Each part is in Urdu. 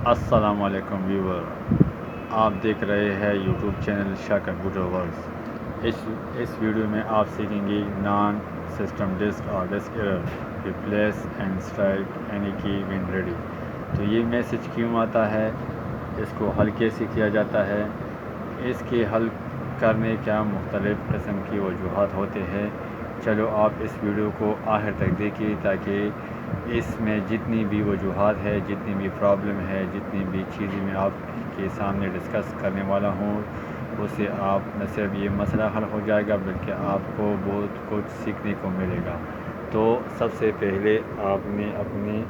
السلام علیکم ویور، آپ دیکھ رہے ہیں یوٹیوب چینل شاہ کمپیوٹر ورکس۔ اس ویڈیو میں آپ سیکھیں گے نان سسٹم ڈسک اور disk error replace and start any کی وین ریڈی۔ تو یہ میسج کیوں آتا ہے، اس کو حل کیسے کیا جاتا ہے، اس کے حل کرنے کا مختلف قسم کی وجوہات ہوتے ہیں۔ چلو آپ اس ویڈیو کو آخر تک دیکھیے تاکہ اس میں جتنی بھی وجوہات ہے، جتنی بھی پرابلم ہے، جتنی بھی چیزیں میں آپ کے سامنے ڈسکس کرنے والا ہوں، اس سے آپ نہ صرف یہ مسئلہ حل ہو جائے گا بلکہ آپ کو بہت کچھ سیکھنے کو ملے گا۔ تو سب سے پہلے آپ نے اپنے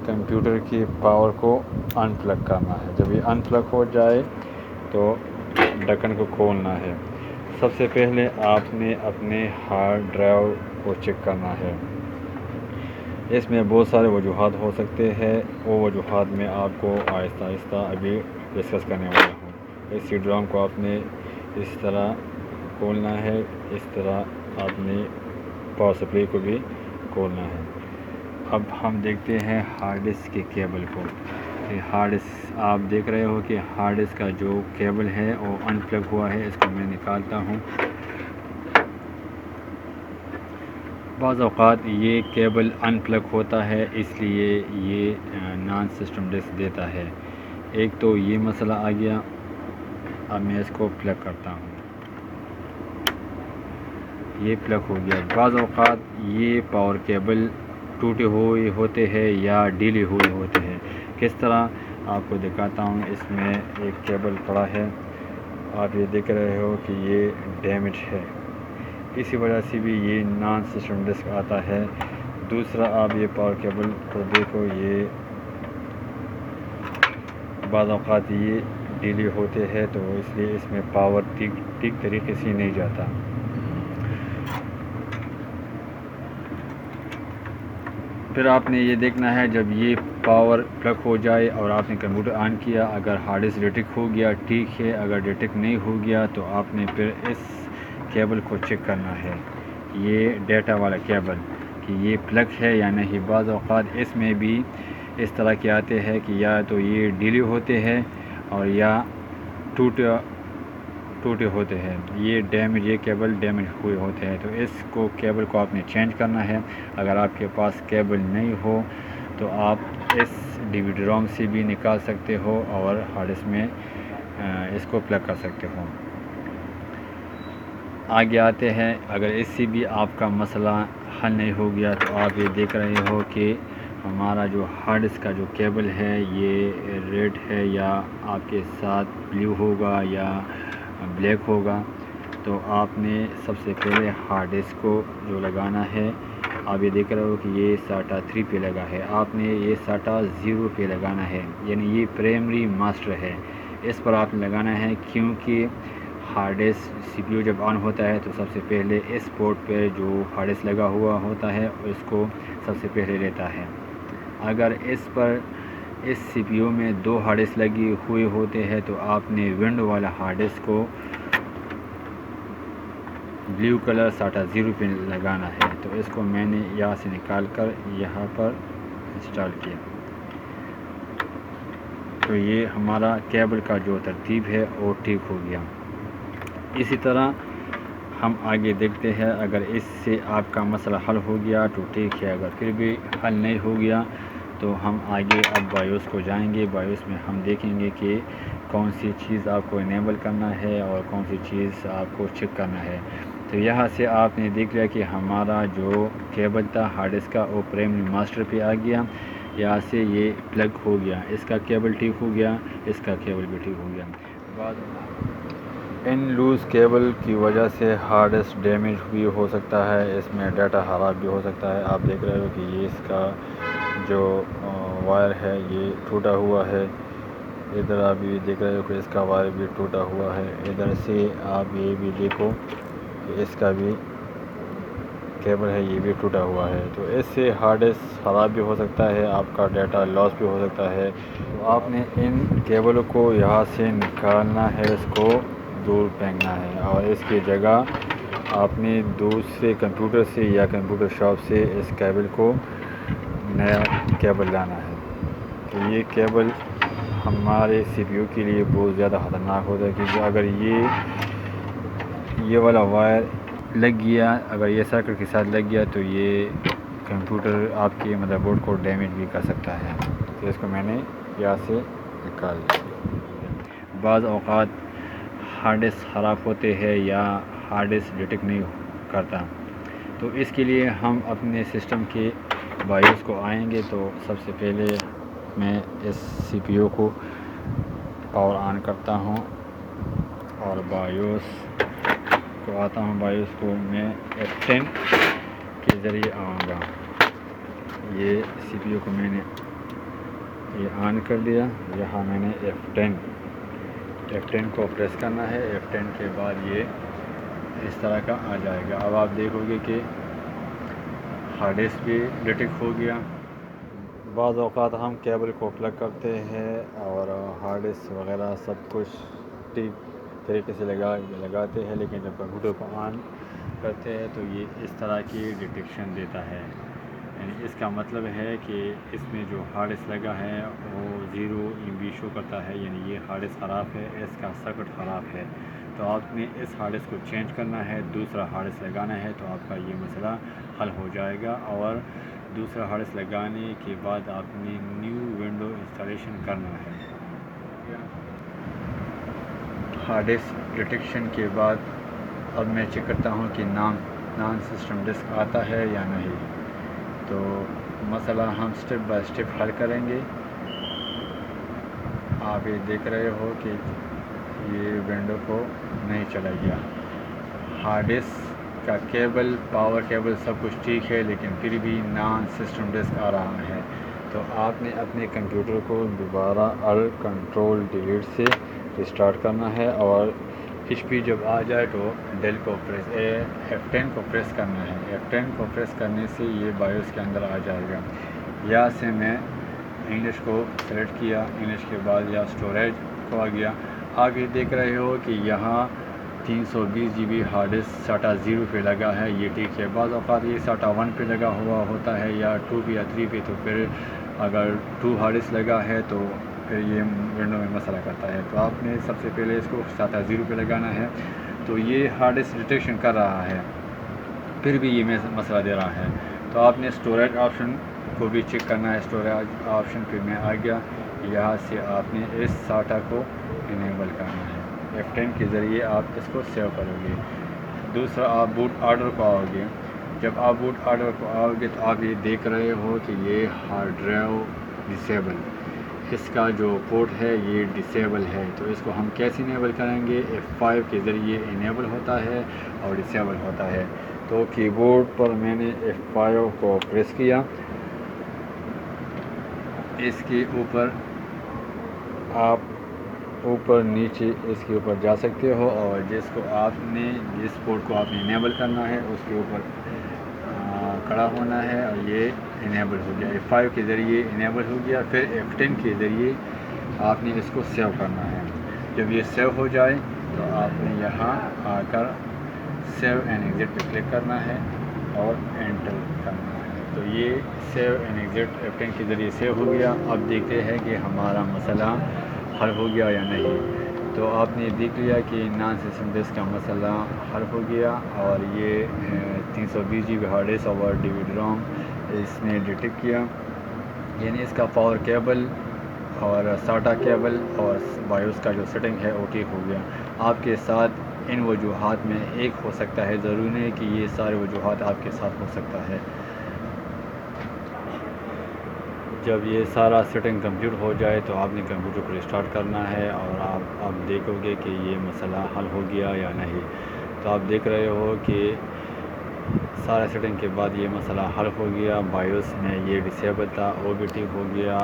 کمپیوٹر کی پاور کو ان پلگ کرنا ہے۔ جب یہ ان پلگ ہو جائے تو ڈھکن کو کھولنا ہے۔ سب سے پہلے آپ نے اپنے ہارڈ ڈرائیو کو چیک کرنا ہے۔ اس میں بہت سارے وجوہات ہو سکتے ہیں، وہ وجوہات میں آپ کو آہستہ آہستہ ابھی ڈسکس کرنے والا ہوں۔ اس سی ڈی روم کو آپ نے اس طرح کھولنا ہے، اس طرح آپ نے پاور سپلائی کو بھی کھولنا ہے۔ اب ہم دیکھتے ہیں ہارڈ ڈسک کے کیبل کو۔ ہارڈ ڈسک آپ دیکھ رہے ہو کہ ہارڈ ڈسک کا جو کیبل ہے وہ ان پلگ ہوا ہے، اس کو میں نکالتا ہوں۔ بعض اوقات یہ کیبل ان پلگ ہوتا ہے، اس لیے یہ نان سسٹم ڈسک دیتا ہے۔ ایک تو یہ مسئلہ آ گیا۔ اب میں اس کو پلگ کرتا ہوں، یہ پلگ ہو گیا۔ بعض اوقات یہ پاور کیبل ٹوٹے ہوئے ہوتے ہیں یا ڈھیلے ہوئے ہوتے ہیں۔ کس طرح آپ کو دکھاتا ہوں۔ اس میں ایک کیبل پڑا ہے، آپ یہ دیکھ رہے ہو کہ یہ ڈیمیج ہے، اسی وجہ سے بھی یہ نان سسٹم ڈسک آتا ہے۔ دوسرا آپ یہ پاور کیبل کو دیکھو، یہ بعض اوقات یہ ڈھیلے ہوتے ہیں تو اس لیے اس میں پاور ٹھیک طریقے سے نہیں جاتا۔ پھر آپ نے یہ دیکھنا ہے جب یہ پاور پلگ ہو جائے اور آپ نے کمپیوٹر آن کیا، اگر ہارڈ ڈسک ڈیٹیکٹ ہو گیا ٹھیک ہے، اگر ڈیٹیکٹ نہیں ہو گیا تو آپ نے پھر اس کیبل کو چیک کرنا ہے، یہ ڈیٹا والا کیبل، کہ یہ پلگ ہے یا نہیں۔ بعض اوقات اس میں بھی اس طرح کے آتے ہیں کہ یا تو یہ ڈھیلے ہوتے ہیں اور یا ٹوٹے ہوتے ہیں، یہ کیبل ڈیمیج ہوئے ہوتے ہیں۔ تو اس کیبل کو آپ نے چینج کرنا ہے۔ اگر آپ کے پاس کیبل نہیں ہو تو آپ اس ڈی وی ڈی روم سے بھی نکال سکتے ہو اور ہارڈ ڈسک میں اس کو پلگ کر سکتے ہو۔ آگے آتے ہیں، اگر اس سے بھی آپ کا مسئلہ حل نہیں ہو گیا تو آپ یہ دیکھ رہے ہو کہ ہمارا جو ہارڈ ڈسک کا جو کیبل ہے یہ ریڈ ہے یا آپ کے ساتھ بلیو ہوگا یا بلیک ہوگا۔ تو آپ نے سب سے پہلے ہارڈ ڈسک کو جو لگانا ہے، آپ یہ دیکھ رہے ہو کہ یہ ساٹا 3 پہ لگا ہے، آپ نے یہ ساٹا 0 پہ لگانا ہے، یعنی یہ پرائمری ماسٹر ہے، اس پر آپ نے لگانا ہے، کیونکہ ہارڈ ڈسک سی پی یو جب آن ہوتا ہے تو سب سے پہلے اس پورٹ پہ جو ہارڈ ڈسک لگا ہوا ہوتا ہے اس کو سب سے پہلے لیتا ہے۔ اگر اس پر اس سی پی یو میں 2 ہارڈ ڈسک لگے ہوئے ہوتے ہیں تو آپ نے ونڈو والا ہارڈ ڈسک کو بلیو کلر ساٹا 0 پہ لگانا ہے۔ تو اس کو میں نے یہاں سے نکال کر یہاں پر انسٹال کیا۔ تو یہ ہمارا کیبل کا جو ترتیب ہے وہ ٹھیک ہو گیا۔ اسی طرح ہم آگے دیکھتے ہیں، اگر اس سے آپ کا مسئلہ حل ہو گیا تو ٹھیک ہے، اگر پھر بھی حل نہیں ہو گیا تو ہم آگے اب بایوس کو جائیں گے۔ بایوس میں ہم دیکھیں گے کہ کون سی چیز آپ کو انیبل کرنا ہے اور کون سی چیز آپ کو چیک کرنا ہے۔ تو یہاں سے آپ نے دیکھ لیا کہ ہمارا جو کیبل تھا ہارڈ ڈسک کا وہ پرائمری ماسٹر پہ آ گیا، یہاں سے یہ پلگ ہو گیا، اس کا کیبل ٹھیک ہو گیا، اس کا کیبل بھی ٹھیک ہو گیا۔ ان لوز کیبل کی وجہ سے ہارڈ ڈسک ڈیمیج بھی ہو سکتا ہے، اس میں ڈیٹا خراب بھی ہو سکتا ہے۔ آپ دیکھ رہے ہو کہ یہ اس کا جو وائر ہے یہ ٹوٹا ہوا ہے، ادھر آپ یہ دیکھ رہے ہو کہ اس کا وائر بھی ٹوٹا ہوا ہے، ادھر سے آپ یہ بھی دیکھو کہ اس کا بھی کیبل ہے یہ بھی ٹوٹا ہوا ہے۔ تو اس سے ہارڈ ڈسک خراب بھی ہو سکتا ہے، آپ کا ڈیٹا لاس بھی ہو سکتا ہے۔ تو آپ نے ان کیبلوں کو یہاں سے نکالنا ہے، اس کو دور پھینکنا ہے اور اس کی جگہ آپ نے دوسرے کمپیوٹر سے یا کمپیوٹر شاپ سے اس کیبل کو نیا کیبل لانا ہے۔ تو یہ کیبل ہمارے سی پی یو کے لیے بہت زیادہ خطرناک ہوتا ہے، کیونکہ اگر یہ والا وائر لگ گیا، اگر یہ سرکٹ کے ساتھ لگ گیا تو یہ کمپیوٹر آپ کے مدر بورڈ کو ڈیمیج بھی کر سکتا ہے۔ تو اس کو میں نے یہاں سے نکال دیا۔ بعض اوقات ہارڈ ڈسک خراب ہوتے ہیں یا ہارڈ ڈسک ڈیٹیکٹ نہیں کرتا، تو اس کے لیے ہم اپنے سسٹم کے بایوس کو آئیں گے۔ تو سب سے پہلے میں اس سی پی یو کو پاور آن کرتا ہوں اور بایوس کو آتا ہوں۔ بایوس کو میں F10 کے ذریعے آؤں گا۔ یہ سی پی یو کو میں نے یہ آن کر دیا۔ یہاں میں نے F10 کو پریس کرنا ہے۔ F10 کے بعد یہ اس طرح کا آ جائے گا۔ اب آپ دیکھو گے کہ ہارڈ ڈسک بھی ڈیٹیکٹ ہو گیا۔ بعض اوقات ہم کیبل کو پلگ کرتے ہیں اور ہارڈ ڈسک وغیرہ سب کچھ ٹھیک طریقے سے لگاتے ہیں، لیکن جب کمپیوٹر کو آن کرتے ہیں تو یہ اس طرح کی ڈیٹیکشن دیتا ہے۔ یعنی اس کا مطلب ہے کہ اس میں جو ہارڈ ڈسک لگا ہے وہ 0 MB شو کرتا ہے، یعنی یہ ہارڈ ڈسک خراب ہے، اس کا سرکٹ خراب ہے۔ تو آپ نے اس ہارڈ ڈسک کو چینج کرنا ہے، دوسرا ہارڈ ڈسک لگانا ہے، تو آپ کا یہ مسئلہ حل ہو جائے گا۔ اور دوسرا ہارڈ ڈسک لگانے کے بعد آپ نے نیو ونڈو انسٹالیشن کرنا ہے۔ ہارڈ ڈسک ڈیٹیکشن کے بعد اب میں چیک کرتا ہوں کہ نان سسٹم ڈسک آتا ہے یا نہیں۔ تو مسئلہ ہم سٹیپ بائی سٹیپ حل کریں گے۔ آپ یہ دیکھ رہے ہو کہ یہ ونڈو کو نہیں چلا گیا۔ ہارڈ ڈسک کا کیبل، پاور کیبل سب کچھ ٹھیک ہے، لیکن پھر بھی نان سسٹم ڈسک آ رہا ہے۔ تو آپ نے اپنے کمپیوٹر کو دوبارہ کنٹرول ڈیلیٹ سے ریسٹارٹ کرنا ہے، اور HP جب آ جائے تو F10 کو پریس کرنا ہے۔ F10 کو پریس کرنے سے یہ بایوس کے اندر آ جائے گا۔ یہاں سے میں انگلش کو سلیکٹ کیا، انگلش کے بعد یا اسٹوریج کو آ گیا۔ آپ یہ دیکھ رہے ہو کہ یہاں 320 GB ہارڈ ڈسک SATA 0 پہ لگا ہے، یہ ٹھیک ہے۔ بعض اوقات یہ SATA 1 پہ لگا ہوا ہوتا ہے یا 2 پہ یا 3 پہ، تو پھر اگر 2 ہارڈ ڈسک لگا ہے تو پھر یہ ونڈو میں مسئلہ کرتا ہے۔ تو آپ نے سب سے پہلے اس کو SATA 0 پہ لگانا ہے۔ تو یہ ہارڈ ڈسک ڈیٹیکشن کر رہا ہے، پھر بھی یہ مسئلہ دے رہا ہے۔ تو آپ نے اسٹوریج آپشن کو بھی چیک کرنا ہے۔ اسٹوریج آپشن پہ میں آ گیا، یہاں سے آپ نے اس SATA کو انیبل کرنا ہے۔ F10 کے ذریعے آپ اس کو سیو کرو گے۔ دوسرا، آپ بوٹ آرڈر کو آؤ گے۔ جب آپ بوٹ آرڈر کو آؤ گے تو آپ یہ دیکھ رہے ہو کہ یہ ہارڈ ڈرائیو ڈسیبل، اس کا جو پورٹ ہے یہ ڈسیبل ہے۔ تو اس کو ہم کیسے انیبل کریں گے؟ F5 کے ذریعے انیبل ہوتا ہے اور ڈسیبل ہوتا ہے۔ تو کی بورڈ پر میں نے F5 کو پریس کیا، اس کے اوپر آپ اوپر نیچے اس کے اوپر جا سکتے ہو، اور جس پورٹ کو آپ نے انیبل کرنا ہے اس کے اوپر کھڑا ہونا ہے، اور یہ انیبل ہو گیا۔ F5 کے ذریعے انیبل ہو گیا۔ پھر F10 کے ذریعے آپ نے اس کو سیو کرنا ہے۔ جب یہ سیو ہو جائے تو آپ نے یہاں آ کر سیو اینڈ ایگزٹ پہ کلک کرنا ہے اور انٹر کرنا ہے۔ تو یہ سیو اینڈ ایگزٹ F10 کے ذریعے سیو ہو گیا۔ اب دیکھتے ہیں کہ ہمارا مسئلہ حل ہو گیا یا نہیں۔ تو آپ نے دیکھ لیا کہ نان سسٹم ڈسک کا مسئلہ حل ہو گیا، اور یہ 320 GB ہارڈ ڈسک اور DVD روم اس نے ڈیٹیکٹ کیا، یعنی اس کا پاور کیبل اور SATA کیبل اور بایوس کا جو سیٹنگ ہے وہ ٹھیک ہو گیا۔ آپ کے ساتھ ان وجوہات میں ایک ہو سکتا ہے، ضروری نہیں کہ یہ سارے وجوہات آپ کے ساتھ ہو سکتا ہے۔ جب یہ سارا سیٹنگ کمپلیٹ ہو جائے تو آپ نے کمپیوٹر کو ریسٹارٹ کرنا ہے، اور آپ دیکھو گے کہ یہ مسئلہ حل ہو گیا یا نہیں۔ تو آپ دیکھ رہے ہو کہ سارا سیٹنگ کے بعد یہ مسئلہ حل ہو گیا۔ بایوس میں یہ ڈسیبل تھا، وہ بھی ٹھیک ہو گیا۔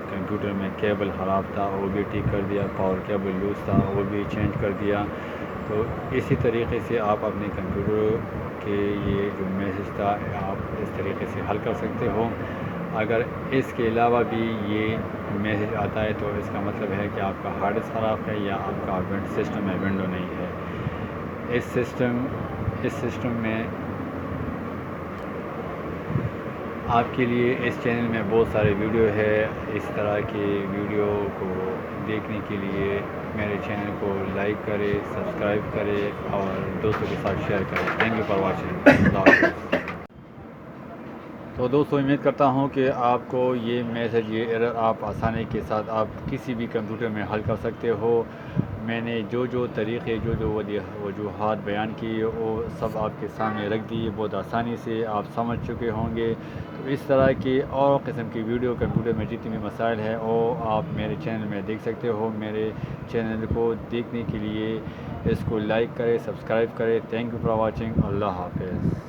کمپیوٹر میں کیبل خراب تھا، وہ بھی ٹھیک کر دیا۔ پاور کیبل لوز تھا، وہ بھی چینج کر دیا۔ تو اسی طریقے سے آپ اپنے کمپیوٹر کے یہ جو میسج تھا آپ اس طریقے سے حل کر سکتے ہو۔ اگر اس کے علاوہ بھی یہ میسج آتا ہے تو اس کا مطلب ہے کہ آپ کا ہارڈ ڈسک خراب ہے یا آپ کا سسٹم میں ونڈو نہیں ہے۔ اس سسٹم میں آپ کے لیے اس چینل میں بہت سارے ویڈیو ہے. اس طرح کے ویڈیو کو دیکھنے کے لیے میرے چینل کو لائک کرے, سبسکرائب کرے اور دوستوں کے ساتھ شیئر کرے. Thank you for watching. Allah حافظ. تو دوستو امید کرتا ہوں کہ آپ کو یہ میسج, یہ ایرر آپ آسانی کے ساتھ آپ کسی بھی کمپیوٹر میں حل کر سکتے ہو. میں نے جو طریقے جو وجوہات بیان کی وہ سب آپ کے سامنے رکھ دی. بہت آسانی سے آپ سمجھ چکے ہوں گے. تو اس طرح کی اور قسم کی ویڈیو کمپیوٹر میں جتنی بھی مسائل ہیں وہ آپ میرے چینل میں دیکھ سکتے ہو. میرے چینل کو دیکھنے کے لیے اس کو لائک کرے, سبسکرائب کرے. Thank you for watching. Allah حافظ.